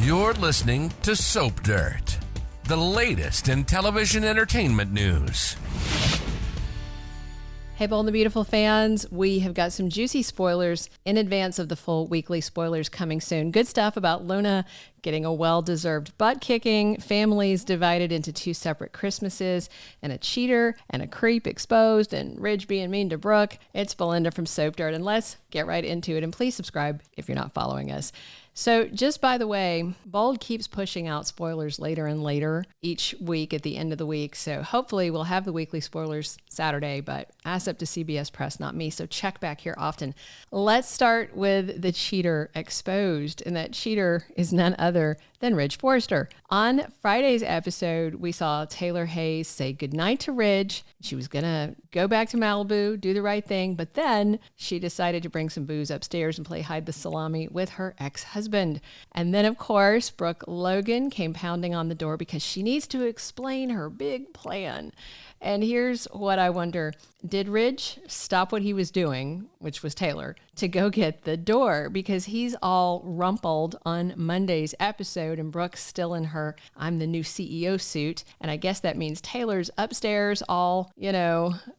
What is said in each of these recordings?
You're listening to Soap Dirt, the latest in television entertainment news. Hey, Bold the Beautiful fans, we have got some juicy spoilers in advance of the full weekly spoilers coming soon. Good stuff about Luna getting a well-deserved butt kicking, families divided into two separate Christmases, and a cheater and a creep exposed, and Ridge being mean to Brooke. It's Belinda from Soap Dirt, and let's get right into it. And please subscribe if you're not following us. So just by the way, Bold keeps pushing out spoilers later and later each week at the end of the week. So hopefully we'll have the weekly spoilers Saturday, but that's up to CBS Press, not me. So check back here often. Let's start with the cheater exposed. And that cheater is none other than Ridge Forrester. On Friday's episode, we saw Taylor Hayes say goodnight to Ridge. She was going to go back to Malibu, do the right thing, but then she decided to bring some booze upstairs and play hide the salami with her ex-husband. And then, of course, Brooke Logan came pounding on the door because she needs to explain her big plan. And here's what I wonder. Did Ridge stop what he was doing, which was Taylor, to go get the door? Because he's all rumpled on Monday's episode and Brooke's still in her I'm the new CEO suit. And I guess that means Taylor's upstairs all,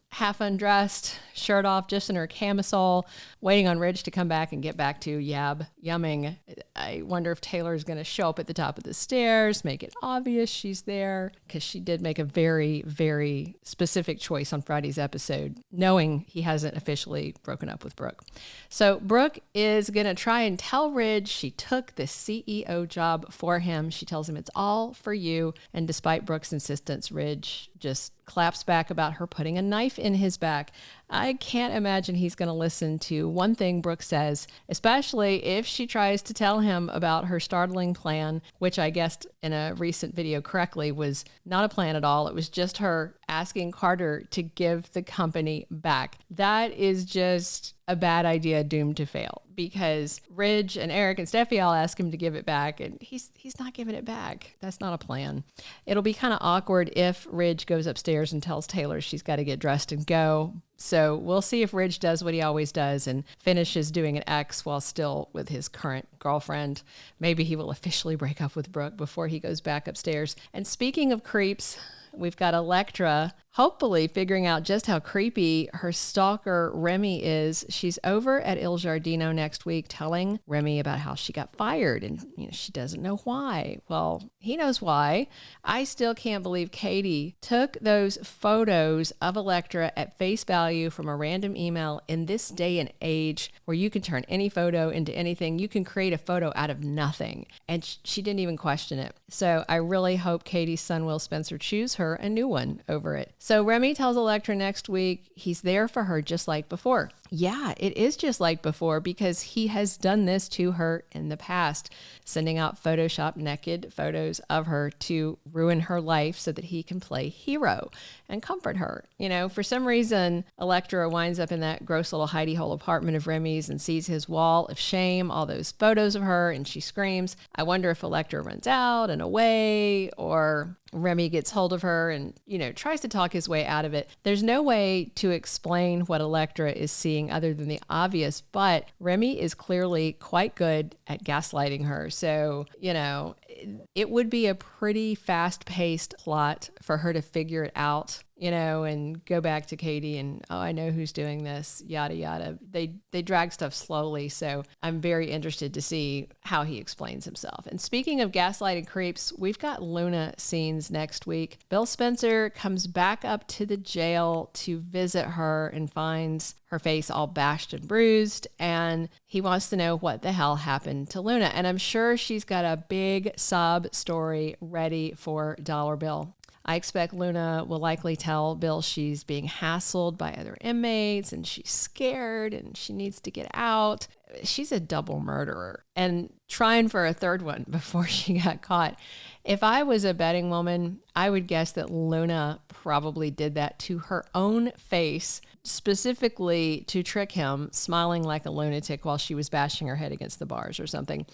half undressed, shirt off, just in her camisole, waiting on Ridge to come back and get back to yumming. I wonder if Taylor's going to show up at the top of the stairs, make it obvious she's there, because she did make a very, very specific choice on Friday's episode, knowing he hasn't officially broken up with Brooke. So Brooke is going to try and tell Ridge she took the CEO job for him. She tells him it's all for you. And despite Brooke's insistence, Ridge just claps back about her putting a knife in his back. I can't imagine he's going to listen to one thing Brooke says, especially if she tries to tell him about her startling plan, which I guessed in a recent video correctly was not a plan at all. It was just her asking Carter to give the company back. That is just a bad idea doomed to fail, because Ridge and Eric and Steffy all ask him to give it back, and he's not giving it back. That's not a plan. It'll be kind of awkward if Ridge goes upstairs and tells Taylor she's got to get dressed and go. So we'll see if Ridge does what he always does and finishes doing an X while still with his current girlfriend. Maybe he will officially break up with Brooke before he goes back upstairs. And speaking of creeps, we've got Electra hopefully figuring out just how creepy her stalker Remy is. She's over at Il Giardino next week telling Remy about how she got fired and she doesn't know why. Well, he knows why. I still can't believe Katie took those photos of Electra at face value from a random email in this day and age where you can turn any photo into anything. You can create a photo out of nothing. And she didn't even question it. So I really hope Katie's son, Will Spencer, choose her a new one over it. So Remy tells Electra next week he's there for her just like before. Yeah, it is just like before because he has done this to her in the past, sending out Photoshop naked photos of her to ruin her life so that he can play hero and comfort her. For some reason, Electra winds up in that gross little hidey hole apartment of Remy's and sees his wall of shame, all those photos of her, and she screams. I wonder if Electra runs out and away, or Remy gets hold of her and, tries to talk his way out of it. There's no way to explain what Electra is seeing other than the obvious, but Remy is clearly quite good at gaslighting her. So, it would be a pretty fast-paced plot for her to figure it out, and go back to Katie and, oh, I know who's doing this, yada, yada. They drag stuff slowly, so I'm very interested to see how he explains himself. And speaking of gaslighting creeps, we've got Luna scenes next week. Bill Spencer comes back up to the jail to visit her and finds her face all bashed and bruised, and he wants to know what the hell happened to Luna. And I'm sure she's got a big sob story ready for Dollar Bill. I expect Luna will likely tell Bill she's being hassled by other inmates and she's scared and she needs to get out. She's a double murderer and trying for a third one before she got caught. If I was a betting woman, I would guess that Luna probably did that to her own face, specifically to trick him, smiling like a lunatic while she was bashing her head against the bars or something.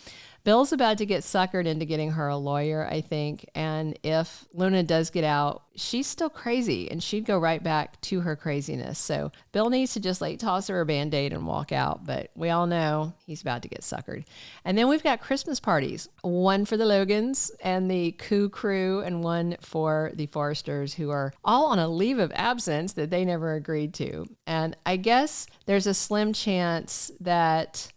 Bill's about to get suckered into getting her a lawyer, I think. And if Luna does get out, she's still crazy and she'd go right back to her craziness. So Bill needs to just like toss her a Band-Aid and walk out. But we all know he's about to get suckered. And then we've got Christmas parties, one for the Logans and the Coup crew and one for the Forresters, who are all on a leave of absence that they never agreed to. And I guess there's a slim chance that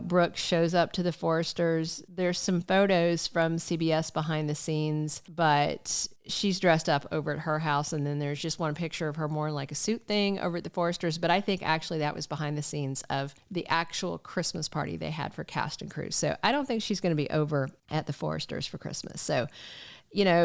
Brooke shows up to the Forresters. There's some photos from CBS behind the scenes, but she's dressed up over at her house. And then there's just one picture of her more in like a suit thing over at the Forresters. But I think actually that was behind the scenes of the actual Christmas party they had for cast and crew. So I don't think she's going to be over at the Forresters for Christmas. So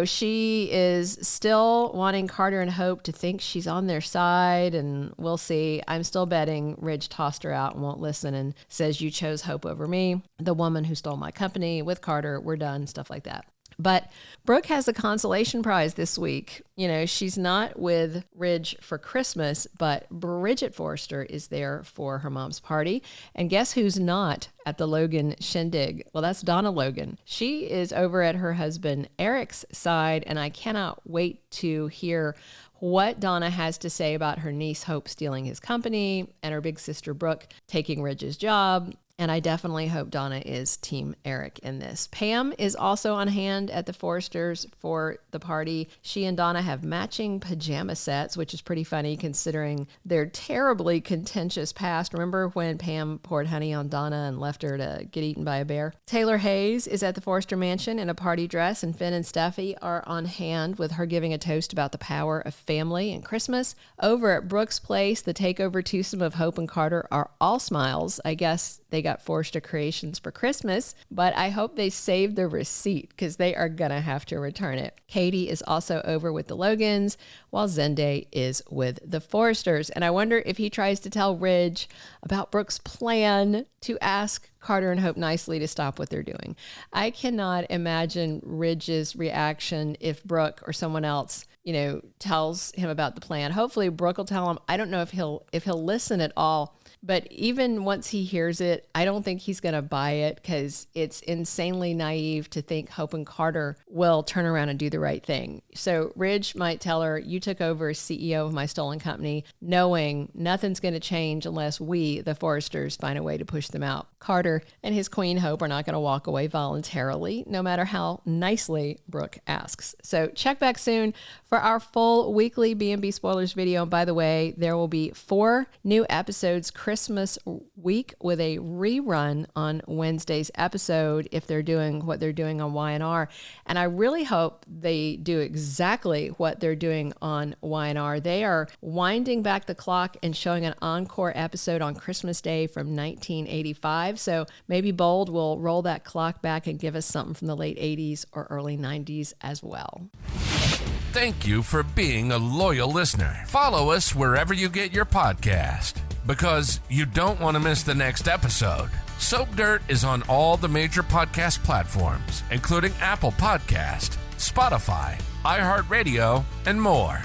she is still wanting Carter and Hope to think she's on their side, and we'll see. I'm still betting Ridge tossed her out and won't listen and says, you chose Hope over me, the woman who stole my company with Carter. We're done, stuff like that. But Brooke has a consolation prize this week. She's not with Ridge for Christmas, but Bridget Forrester is there for her mom's party. And guess who's not at the Logan shindig? Well, that's Donna Logan. She is over at her husband Eric's side, and I cannot wait to hear what Donna has to say about her niece Hope stealing his company and her big sister Brooke taking Ridge's job. And I definitely hope Donna is Team Eric in this. Pam is also on hand at the Forresters for the party. She and Donna have matching pajama sets, which is pretty funny considering their terribly contentious past. Remember when Pam poured honey on Donna and left her to get eaten by a bear? Taylor Hayes is at the Forrester mansion in a party dress, and Finn and Steffy are on hand with her giving a toast about the power of family and Christmas. Over at Brooke's place, the takeover twosome of Hope and Carter are all smiles. I guess they got Forrester Creations for Christmas, but I hope they save the receipt because they are gonna have to return it. Katie is also over with the Logans while Zende is with the Forresters. And I wonder if he tries to tell Ridge about Brooke's plan to ask Carter and Hope nicely to stop what they're doing. I cannot imagine Ridge's reaction if Brooke or someone else tells him about the plan. Hopefully Brooke will tell him. I don't know if he'll listen at all. But even once he hears it, I don't think he's going to buy it because it's insanely naive to think Hope and Carter will turn around and do the right thing. So Ridge might tell her, you took over as CEO of my stolen company, knowing nothing's going to change unless we, the Forresters, find a way to push them out. Carter and his queen Hope are not going to walk away voluntarily, no matter how nicely Brooke asks. So check back soon for our full weekly B&B Spoilers video. And by the way, there will be 4 new episodes Christmas week with a rerun on Wednesday's episode if they're doing what they're doing on Y&R. And I really hope they do exactly what they're doing on Y&R. They are winding back the clock and showing an encore episode on Christmas Day from 1985. So maybe BBold will roll that clock back and give us something from the late 80s or early 90s as well. Thank you for being a loyal listener. Follow us wherever you get your podcast, because you don't want to miss the next episode. Soap Dirt is on all the major podcast platforms, including Apple Podcast, Spotify, iHeartRadio, and more.